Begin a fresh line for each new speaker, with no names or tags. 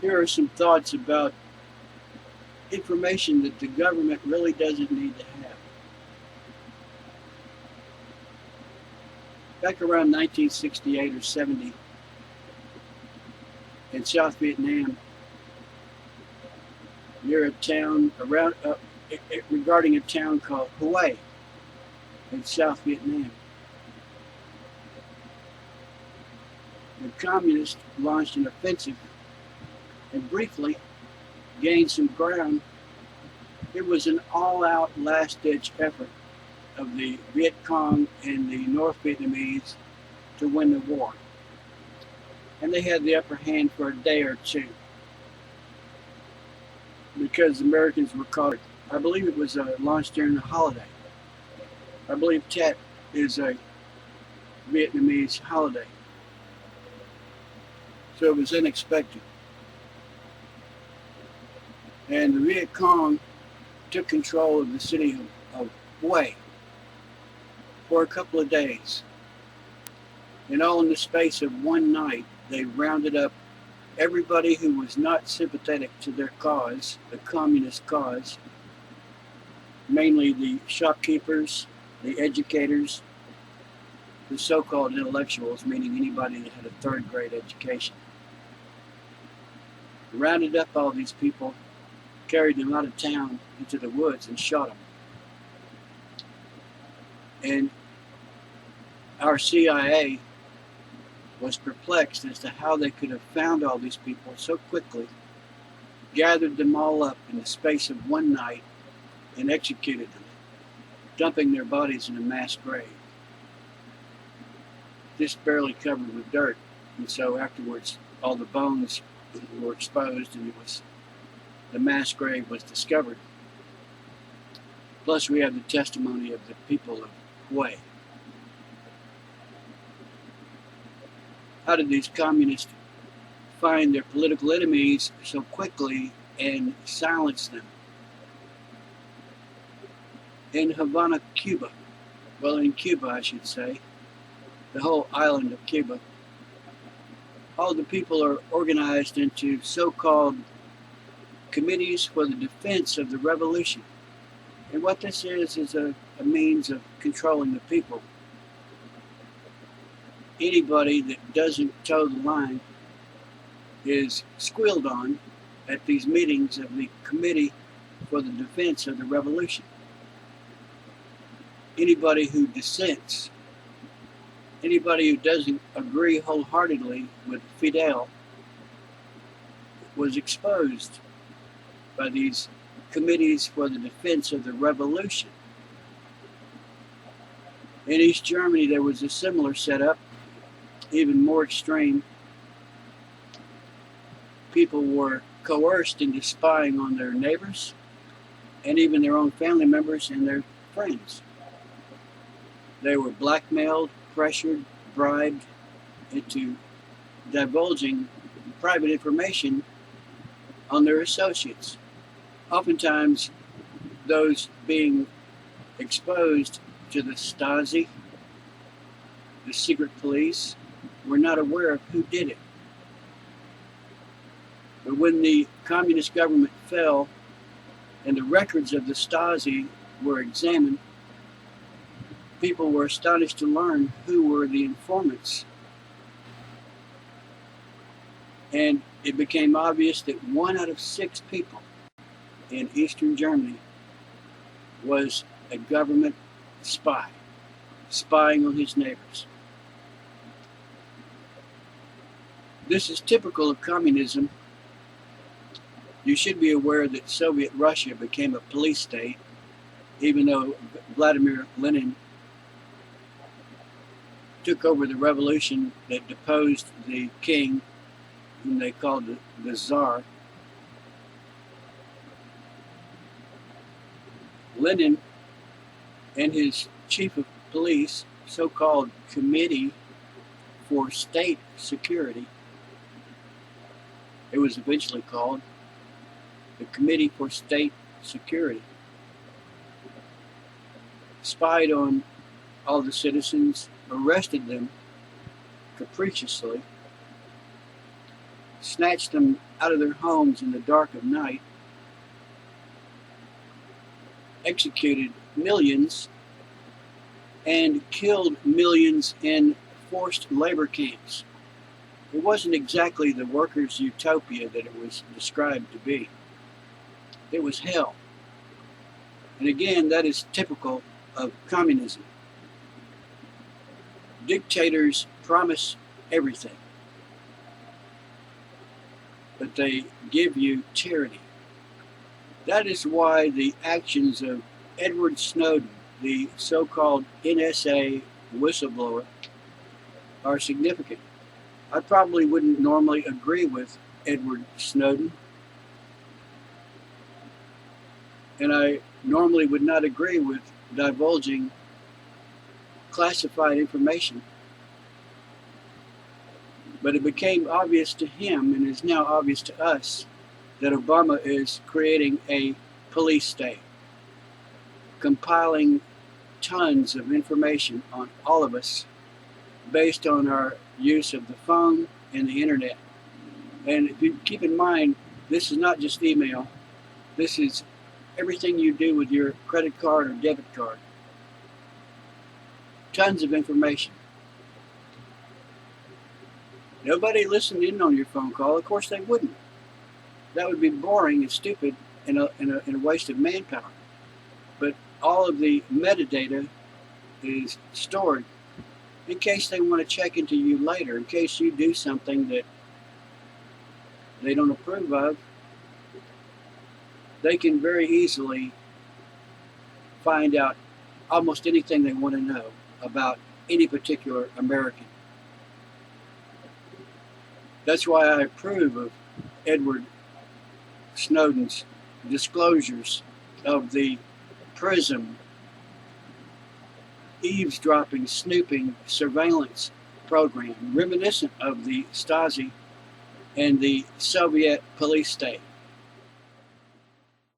Here are some thoughts about information that the government really doesn't need to have. Back around 1968 or 70 in South Vietnam, near a town regarding a town called Hue in South Vietnam, the communists launched an offensive and briefly gained some ground. It was an all-out, last-ditch effort of the Viet Cong and the North Vietnamese to win the war. And they had the upper hand for a day or two because the Americans were caught. I believe it was launched during the holiday. I believe Tet is a Vietnamese holiday. So it was unexpected. And the Viet Cong took control of the city of Hue for a couple of days. And all in the space of one night, they rounded up everybody who was not sympathetic to their cause, the communist cause, mainly the shopkeepers, the educators, the so-called intellectuals, meaning anybody that had a third-grade education. Rounded up all these people, carried them out of town into the woods and shot them. And our CIA was perplexed as to how they could have found all these people so quickly, gathered them all up in the space of one night, and executed them, dumping their bodies in a mass grave, just barely covered with dirt. And so afterwards, all the bones were exposed, and the mass grave was discovered. Plus, we have the testimony of the people of Hue. How did these communists find their political enemies so quickly and silence them? In Havana, Cuba, well, in Cuba, I should say, the whole island of Cuba, all the people are organized into so-called committees for the defense of the revolution. And what this is a means of controlling the people. Anybody that doesn't toe the line is squealed on at these meetings of the Committee for the Defense of the Revolution. Anybody who dissents, anybody who doesn't agree wholeheartedly with Fidel was exposed by these committees for the defense of the revolution. In East Germany, there was a similar setup, even more extreme. People were coerced into spying on their neighbors and even their own family members and their friends. They were blackmailed, pressured, bribed into divulging private information on their associates. Oftentimes, those being exposed to the Stasi, the secret police, were not aware of who did it. But when the communist government fell and the records of the Stasi were examined, people were astonished to learn who were the informants. And it became obvious that 1 out of 6 people in Eastern Germany was a government spy, spying on his neighbors. This is typical of communism. You should be aware that Soviet Russia became a police state, even though Vladimir Lenin took over the revolution that deposed the king, whom they called the Tsar. Lenin and his chief of police, so-called Committee for State Security, it was eventually called the Committee for State Security, spied on all the citizens, arrested them capriciously, snatched them out of their homes in the dark of night, executed millions, and killed millions in forced labor camps. It wasn't exactly the workers' utopia that it was described to be. It was hell. And again, that is typical of communism. Dictators promise everything, but they give you tyranny. That is why the actions of Edward Snowden, the so-called NSA whistleblower, are significant. I probably wouldn't normally agree with Edward Snowden, and I normally would not agree with divulging classified information. But it became obvious to him, and is now obvious to us, that Obama is creating a police state, compiling tons of information on all of us based on our use of the phone and the internet. And if you keep in mind, this is not just email, this is everything you do with your credit card or debit card. Tons of information. Nobody listened in on your phone call. Of course they wouldn't. That would be boring and stupid and a waste of manpower. But all of the metadata is stored in case they want to check into you later, in case you do something that they don't approve of. They can very easily find out almost anything they want to know about any particular American. That's why I approve of Edward Snowden's disclosures of the PRISM eavesdropping, snooping, surveillance program, reminiscent of the Stasi and the Soviet police state.